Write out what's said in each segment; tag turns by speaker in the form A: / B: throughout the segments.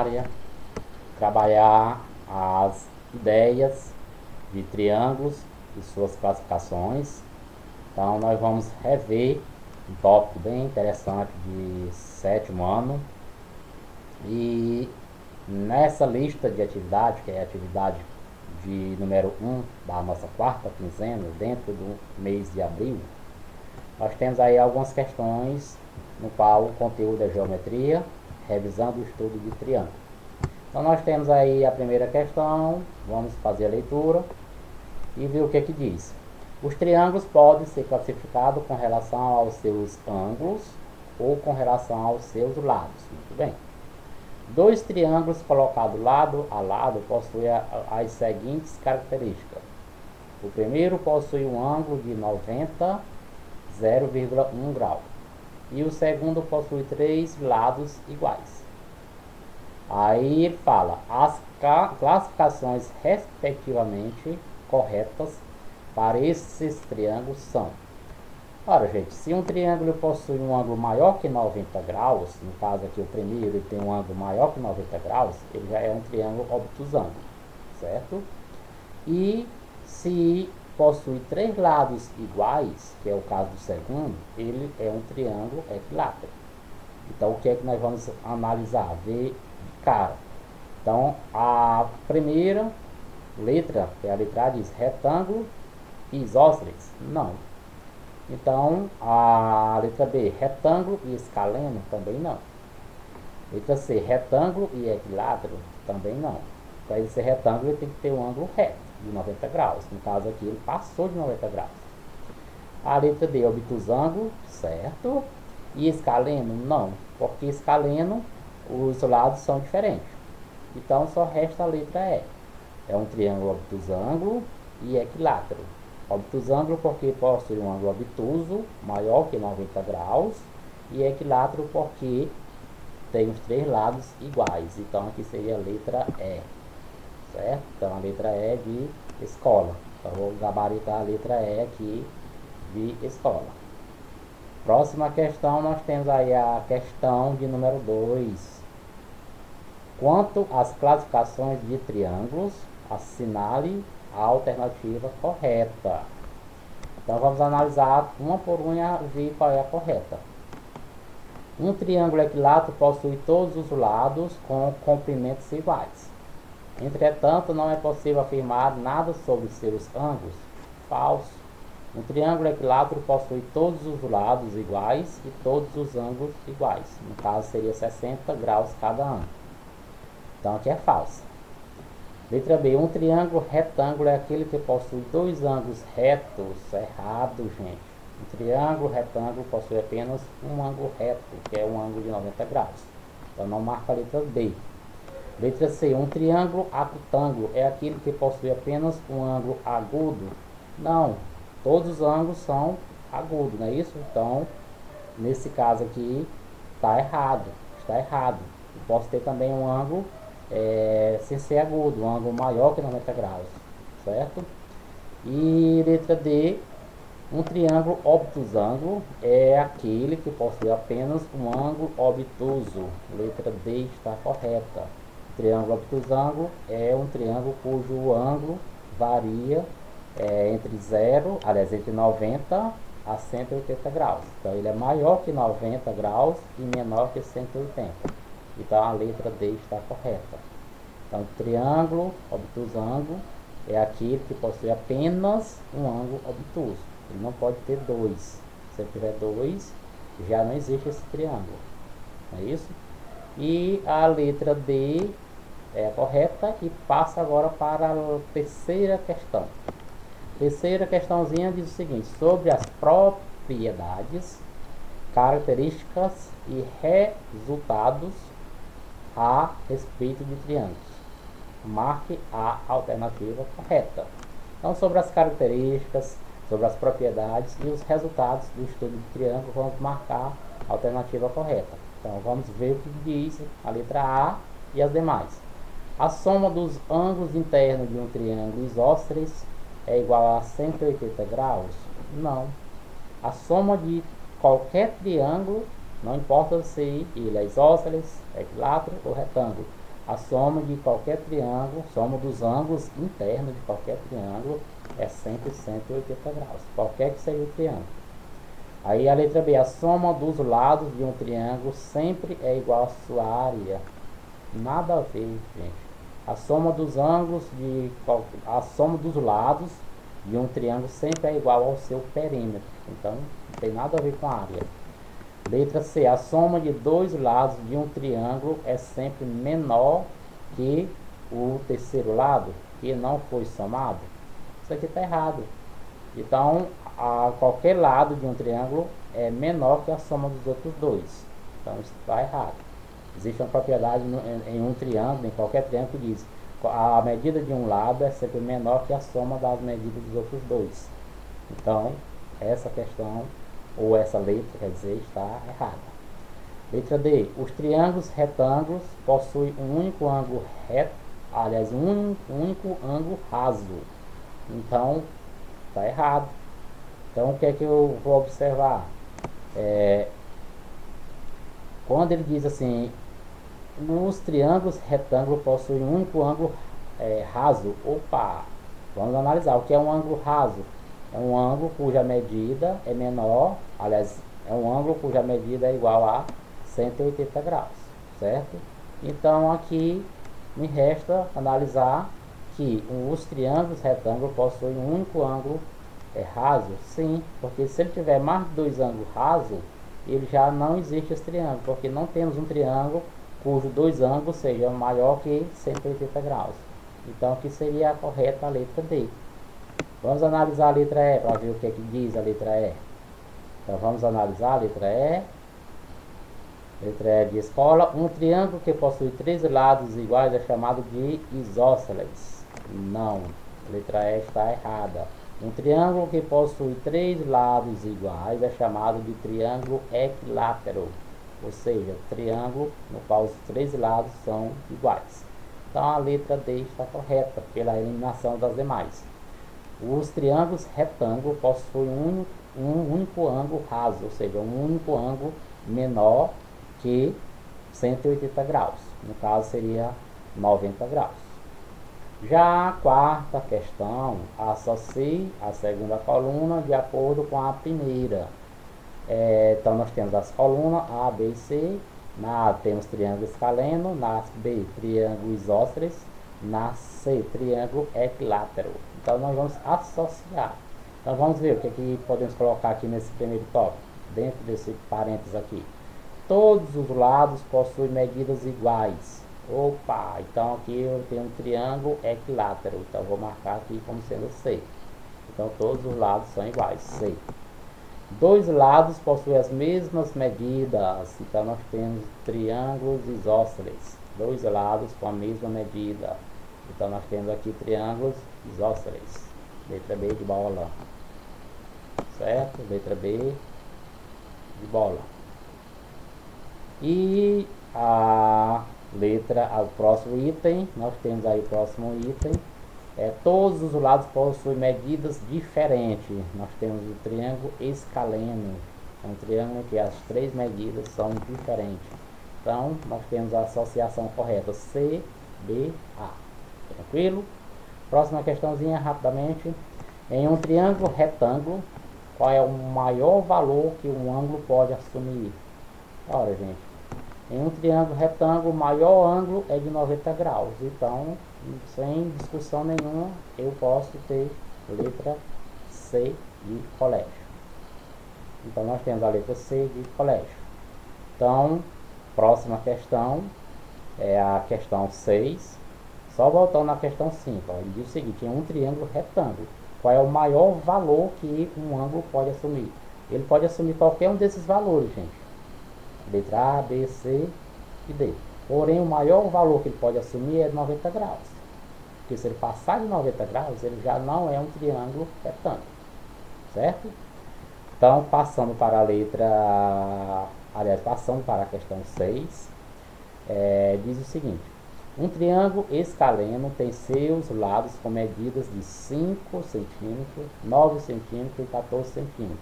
A: área, trabalhar as ideias de triângulos e suas classificações. Então nós vamos rever um tópico bem interessante de 7º ano. E nessa lista de atividade, que é a atividade de número 1 da nossa 4ª quinzena, dentro do mês de abril, nós temos aí algumas questões no qual o conteúdo é geometria, revisando o estudo de triângulo. Então nós temos aí a primeira questão, vamos fazer a leitura e ver o que que diz. Os triângulos podem ser classificados com relação aos seus ângulos ou com relação aos seus lados. Muito bem. Dois triângulos colocados lado a lado possuem as seguintes características. O primeiro possui um ângulo de 90, 0,1 grau. E o segundo possui 3 lados iguais. Aí ele fala, as classificações respectivamente corretas para esses triângulos são. Ora, gente, se um triângulo possui um ângulo maior que 90 graus, no caso aqui o primeiro ele tem um ângulo maior que 90 graus, ele já é um triângulo obtusângulo, certo? E se possui 3 lados iguais, que é o caso do segundo, ele é um triângulo equilátero. Então, o que é que nós vamos analisar? Ver de cara. Então, a primeira letra, que é a letra A, diz retângulo e isósceles? Não. Então, a letra B, retângulo e escaleno? Também não. Letra C, retângulo e equilátero? Também não. Para ele ser retângulo, ele tem que ter um ângulo reto de 90 graus. No caso aqui, ele passou de 90 graus. A letra D, obtusângulo, certo. E escaleno? Não. Porque escaleno, os lados são diferentes. Então, só resta a letra E. É um triângulo obtusângulo e equilátero. Obtusângulo porque possui um ângulo obtuso maior que 90 graus. E equilátero porque tem os 3 lados iguais. Então, aqui seria a letra E. Certo? Então, a letra E de escola. Então, vou gabaritar a letra E aqui de escola. Próxima questão, nós temos aí a questão de número 2. Quanto às classificações de triângulos, assinale a alternativa correta. Então, vamos analisar uma por uma e ver qual é a correta. Um triângulo equilátero possui todos os lados com comprimentos iguais. Entretanto, não é possível afirmar nada sobre seus ângulos. Falso. Um triângulo equilátero possui todos os lados iguais e todos os ângulos iguais. No caso, seria 60 graus cada ângulo. Então, aqui é falso. Letra B. Um triângulo retângulo é aquele que possui 2 ângulos retos. Errado, gente. Um triângulo retângulo possui apenas um ângulo reto, que é um ângulo de 90 graus. Então, não marca a letra B. Letra C. Um triângulo acutângulo é aquele que possui apenas um ângulo agudo. Não. Todos os ângulos são agudos, não é isso? Então, nesse caso aqui, está errado. Está errado. Eu posso ter também um ângulo sem ser agudo, um ângulo maior que 90 graus, certo? E letra D, um triângulo obtusângulo é aquele que possui apenas um ângulo obtuso. Letra D está correta. O triângulo obtusângulo é um triângulo cujo ângulo varia entre 90 a 180 graus. Então ele é maior que 90 graus e menor que 180. Então a letra D está correta. Então, triângulo obtusângulo é aquele que possui apenas um ângulo obtuso. Ele não pode ter 2. Se ele tiver 2, já não existe esse triângulo. Não é isso? E a letra D é a correta e passa agora para a terceira questão. Terceira questãozinha diz o seguinte: sobre as propriedades, características e resultados a respeito de triângulos. Marque a alternativa correta. Então, sobre as características, sobre as propriedades e os resultados do estudo de triângulo, vamos marcar a alternativa correta. Então, vamos ver o que diz a letra A e as demais. A soma dos ângulos internos de um triângulo isósceles é igual a 180 graus? Não. A soma de qualquer triângulo, não importa se ele é isósceles, equilátero ou retângulo, A soma de qualquer triângulo, soma dos ângulos internos de qualquer triângulo é sempre 180 graus, qualquer que seja o triângulo. Aí a letra B, a soma dos lados de um triângulo sempre é igual à sua área. Nada a ver, gente. A soma dos ângulos a soma dos lados de um triângulo sempre é igual ao seu perímetro. Então, não tem nada a ver com a área. Letra C, a soma de dois lados de um triângulo é sempre menor que o terceiro lado, que não foi somado. Isso aqui está errado. Então, qualquer lado de um triângulo é menor que a soma dos outros dois. Então, isso está errado. Existe uma propriedade em um triângulo, em qualquer triângulo, que diz a medida de um lado é sempre menor que a soma das medidas dos outros dois. Então, essa questão, ou essa letra, quer dizer, está errada. Letra D. Os triângulos retângulos possuem um único ângulo reto, aliás, um único ângulo raso. Então, está errado. Então, o que é que eu vou observar? Quando ele diz assim, os triângulos retângulos possuem um único ângulo raso. Opa! Vamos analisar o que é um ângulo raso. É um ângulo cuja medida é menor, aliás, é um ângulo cuja medida é igual a 180 graus, certo? Então, aqui me resta analisar que os triângulos retângulos possuem um único ângulo raso. Sim, porque se ele tiver mais de dois ângulos rasos, ele já não existe esse triângulo, porque não temos um triângulo cujo dois ângulos sejam maior que 180 graus. Então, aqui seria a correta a letra D. Vamos analisar a letra E para ver o que é que diz a letra E. Então, vamos analisar a letra E. Letra E de escola. Um triângulo que possui três lados iguais é chamado de isósceles. Não, a letra E está errada. Um triângulo que possui três lados iguais é chamado de triângulo equilátero, ou seja, triângulo no qual os três lados são iguais. Então a letra D está correta pela eliminação das demais. Os triângulos retângulos possuem um único ângulo raso, ou seja, um único ângulo menor que 180 graus. No caso seria 90 graus. Já a quarta questão, associe a segunda coluna de acordo com a primeira. Então nós temos as colunas A, B e C. Na A temos triângulo escaleno, na B triângulo isósceles, na C triângulo equilátero. Então nós vamos associar. Então vamos ver o que, podemos colocar aqui nesse primeiro tópico, dentro desse parênteses aqui. Todos os lados possuem medidas iguais. Opa, então aqui eu tenho um triângulo equilátero, então vou marcar aqui como sendo C. Então todos os lados são iguais, C. Dois lados possuem as mesmas medidas, então nós temos triângulos isósceles. Dois lados com a mesma medida, então nós temos aqui triângulos isósceles. Letra B de bola, certo? Letra B de bola. E o próximo item, nós temos aí o próximo item, todos os lados possuem medidas diferentes. Nós temos o triângulo escaleno, é um triângulo que as três medidas são diferentes. Então, nós temos a associação correta, C, B, A. Tranquilo? Próxima questãozinha, rapidamente. Em um triângulo retângulo, qual é o maior valor que um ângulo pode assumir? Ora, gente, em um triângulo retângulo, o maior ângulo é de 90 graus. Então, sem discussão nenhuma, eu posso ter letra C de colégio. Então, nós temos a letra C de colégio. Então, próxima questão é a questão 6. Só voltando na questão 5. Ele diz o seguinte: em um triângulo retângulo, qual é o maior valor que um ângulo pode assumir? Ele pode assumir qualquer um desses valores, gente. Letra A, B, C e D. Porém, o maior valor que ele pode assumir é 90 graus. Porque se ele passar de 90 graus, ele já não é um triângulo retângulo. Certo? Então, passando para a letra... Aliás, passando para a questão 6, diz o seguinte: um triângulo escaleno tem seus lados com medidas de 5 centímetros, 9 centímetros e 14 centímetros.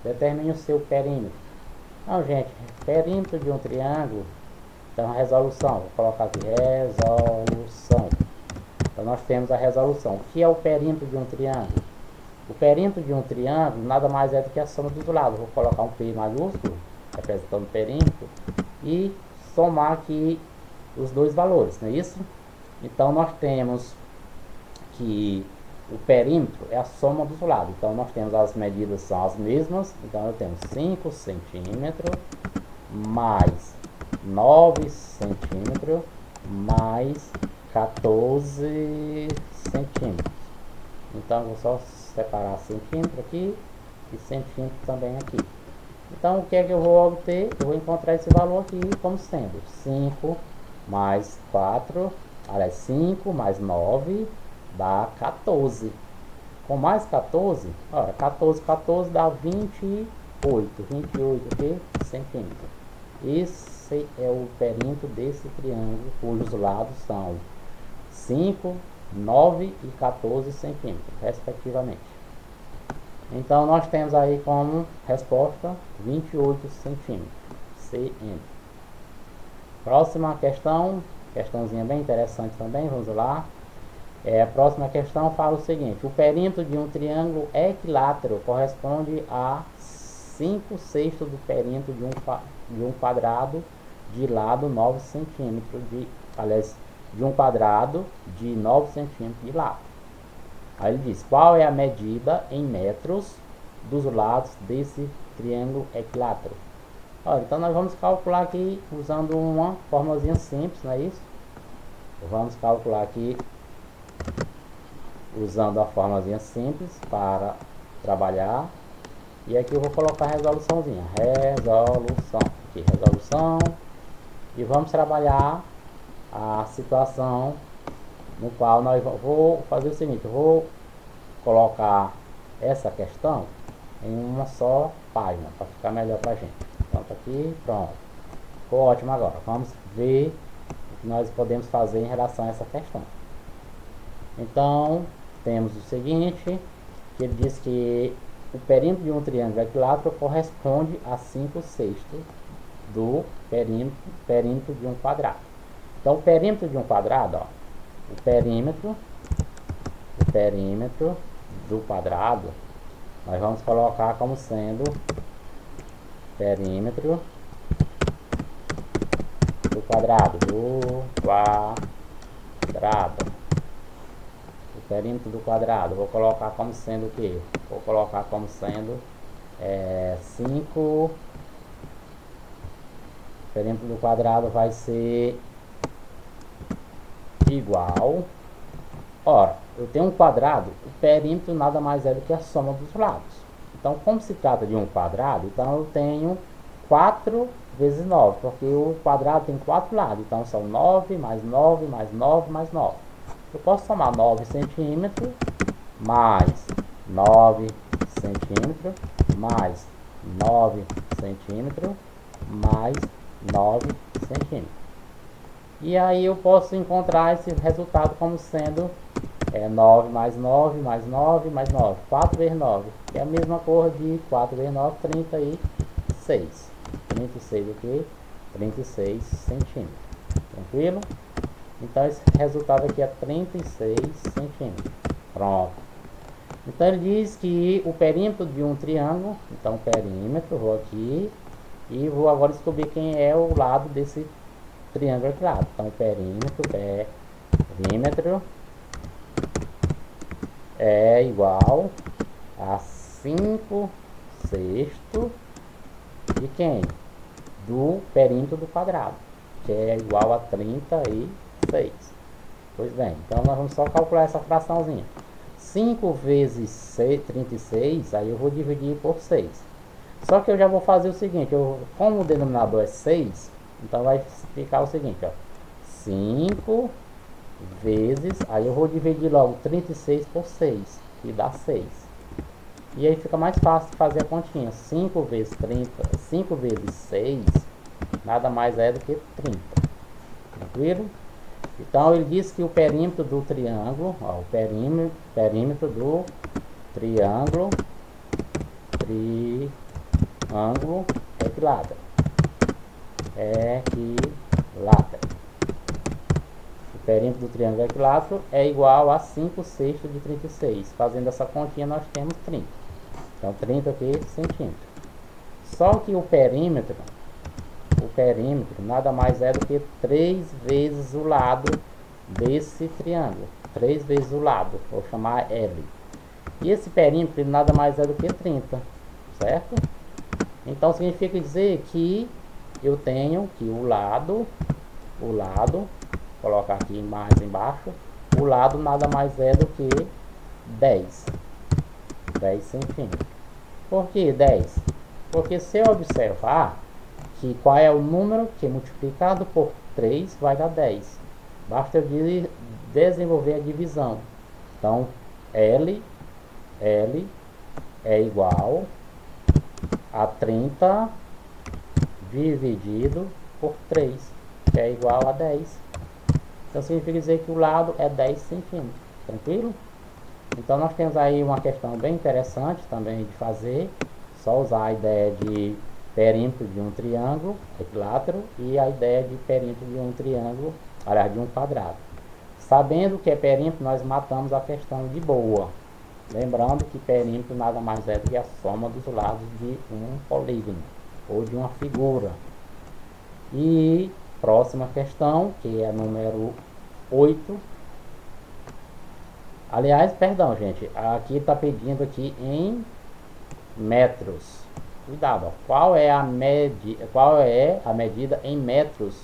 A: Determine o seu perímetro. Não, gente, perímetro de um triângulo Então, resolução, vou colocar aqui, resolução. Então, nós temos a resolução. O que é o perímetro de um triângulo? O perímetro de um triângulo nada mais é do que a soma dos lados. Vou colocar um P maiúsculo, representando o perímetro, e somar aqui os dois valores, não é isso? Então, nós temos que o perímetro é a soma dos lados. Então, nós temos as medidas são as mesmas. Então, eu tenho 5 centímetros mais 9 centímetros mais 14 centímetros. Então, vou só separar centímetro aqui e centímetro também aqui. Então, o que é que eu vou obter? Eu vou encontrar esse valor aqui como sendo 5 mais 4, aliás, 5 mais 9 dá 14. Com mais 14, olha, 14 dá 28. 28 aqui, centímetros. Esse é o perímetro desse triângulo, cujos lados são 5, 9 e 14 centímetros, respectivamente. Então, nós temos aí como resposta 28 centímetros, cm. Próxima questão, questãozinha bem interessante também, vamos lá. A próxima questão fala o seguinte: o perímetro de um triângulo equilátero corresponde a 5/6 do perímetro de um quadrado de lado 9 centímetros, de um quadrado de 9 centímetros de lado. Aí ele diz, qual é a medida em metros dos lados desse triângulo equilátero? Olha, então nós vamos calcular aqui usando uma formulazinha simples, não é isso? Vamos calcular aqui usando a formulazinha simples para trabalhar. E aqui eu vou colocar a resoluçãozinha. Resolução. Aqui, resolução. E vamos trabalhar a situação no qual nós vou fazer o seguinte. Eu vou colocar essa questão em uma só página para ficar melhor para a gente. Pronto aqui, pronto. Ficou ótimo agora. Vamos ver o que nós podemos fazer em relação a essa questão. Então, temos o seguinte, que ele diz que o perímetro de um triângulo equilátero corresponde a 5/6 do perímetro de um quadrado. Então, o perímetro de um quadrado, ó, o perímetro do quadrado, nós vamos colocar como sendo perímetro do quadrado, o perímetro do quadrado, vou colocar como sendo o que? Vou colocar como sendo 5, o perímetro do quadrado vai ser igual, ora, eu tenho um quadrado, o perímetro nada mais é do que a soma dos lados. Então, como se trata de um quadrado, então eu tenho 4 vezes 9, porque o quadrado tem 4 lados, então são 9 mais 9 mais 9 mais 9. Eu posso somar 9 centímetros mais 9 centímetros mais 9 centímetros mais 9 centímetros. E aí eu posso encontrar esse resultado como sendo 9 mais 9 mais 9 mais 9. 4 vezes 9, que é a mesma cor de 4 vezes 9, 36. 36 aqui, 36 centímetros. Tranquilo? Então esse resultado aqui é 36 centímetros. Pronto. Então ele diz que o perímetro de um triângulo, então perímetro, vou aqui e vou agora descobrir quem é o lado desse triângulo equilátero. Então perímetro é igual a 5/6 de quem? Do perímetro do quadrado, que é igual a 36. Pois bem, então nós vamos só calcular essa fraçãozinha. 5 vezes 36, aí eu vou dividir por 6. Só que eu já vou fazer o seguinte, como o denominador é 6, então vai ficar o seguinte, ó, 5 vezes, aí eu vou dividir logo 36 por 6, que dá 6. E aí fica mais fácil de fazer a continha. 5 vezes 6, nada mais é do que 30. Tranquilo? Então ele diz que o perímetro do triângulo, ó, o perímetro do triângulo equilátero equilátero. O perímetro do triângulo equilátero é igual a 5/6 de 36. Fazendo essa continha, nós temos 30. Então, 30 aqui, centímetros. Só que o perímetro nada mais é do que 3 vezes o lado desse triângulo. 3 vezes o lado, vou chamar L. E esse perímetro nada mais é do que 30, certo? Então significa dizer que eu tenho que o lado, vou colocar aqui mais embaixo, o lado nada mais é do que 10 centímetros. Por que 10? Porque se eu observar que qual é o número que multiplicado por 3 vai dar 10. Basta eu desenvolver a divisão. Então, L é igual a 30 dividido por 3, que é igual a 10. Então, significa dizer que o lado é 10 centímetros. Tranquilo? Então, nós temos aí uma questão bem interessante também de fazer. Só usar a ideia de perímetro de um triângulo equilátero e a ideia de perímetro de um triângulo, aliás, de um quadrado. Sabendo que é perímetro, nós matamos a questão de boa. Lembrando que perímetro nada mais é do que a soma dos lados de um polígono ou de uma figura. E próxima questão, que é a número 8. Aliás, perdão, gente, aqui está pedindo aqui em metros. Cuidado, ó. Qual é a medida em metros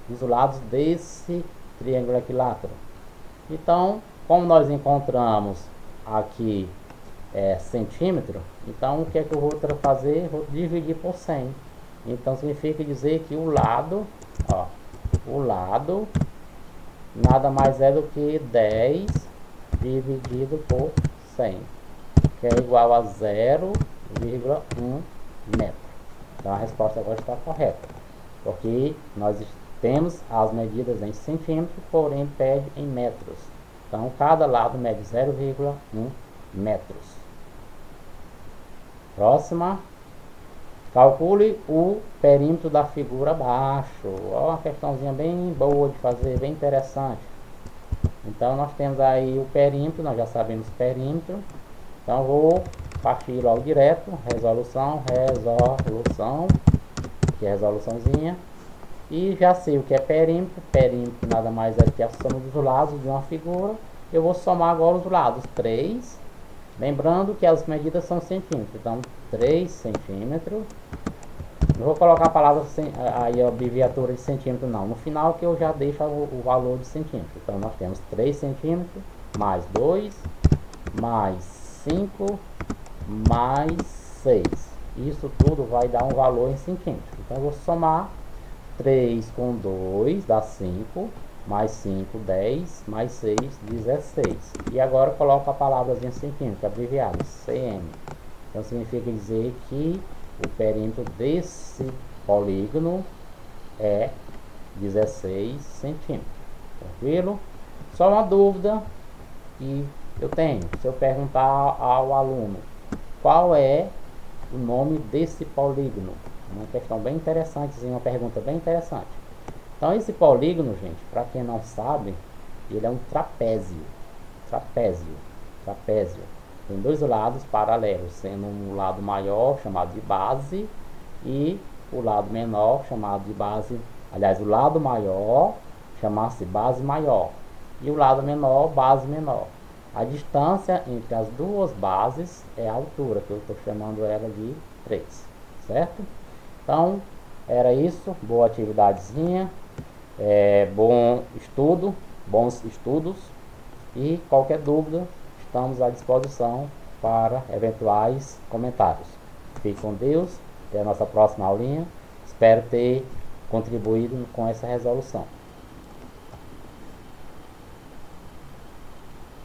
A: dos lados desse triângulo equilátero? Então, como nós encontramos aqui centímetro, então o que é que eu vou fazer? Vou dividir por 100. Então significa dizer que o lado nada mais é do que 10 dividido por 100, que é igual a 0,1 metro. Então a resposta agora está correta, porque nós temos as medidas em centímetros, porém pede em metros. Então cada lado mede 0,1 metros. Próxima. Calcule o perímetro da figura abaixo. Ó, uma questãozinha bem boa de fazer, bem interessante. Então nós temos aí o perímetro, nós já sabemos o perímetro. Então vou partir logo direto, resolução, que é resoluçãozinha. E já sei o que é perímetro. Perímetro nada mais é do que a soma dos lados de uma figura. Eu vou somar agora os lados, 3. Lembrando que as medidas são centímetros. Então 3 centímetros. Não vou colocar a palavra aí a abreviatura de centímetro não. No final que eu já deixo o valor de centímetro. Então nós temos 3 centímetros mais 2 mais 5 mais 6. Isso tudo vai dar um valor em centímetros. Então eu vou somar 3 com 2 dá 5, mais 5, 10, mais 6, 16. E agora coloco a palavrazinha centímetro, abreviado, cm. Então significa dizer que o perímetro desse polígono é 16 centímetros. Tranquilo? Só uma dúvida que eu tenho. Se eu perguntar ao aluno qual é o nome desse polígono, uma questão bem interessante, uma pergunta bem interessante. Então esse polígono, gente, para quem não sabe, ele é um trapézio. Trapézio. Tem dois lados paralelos, sendo um lado maior chamado de base e o lado menor chamado de base. Aliás, o lado maior chama-se base maior e o lado menor, base menor. A distância entre as duas bases é a altura, que eu estou chamando ela de 3, certo? Então, era isso. Boa atividadezinha. Bons estudos. E qualquer dúvida, estamos à disposição para eventuais comentários. Fique com Deus. Até a nossa próxima aulinha. Espero ter contribuído com essa resolução.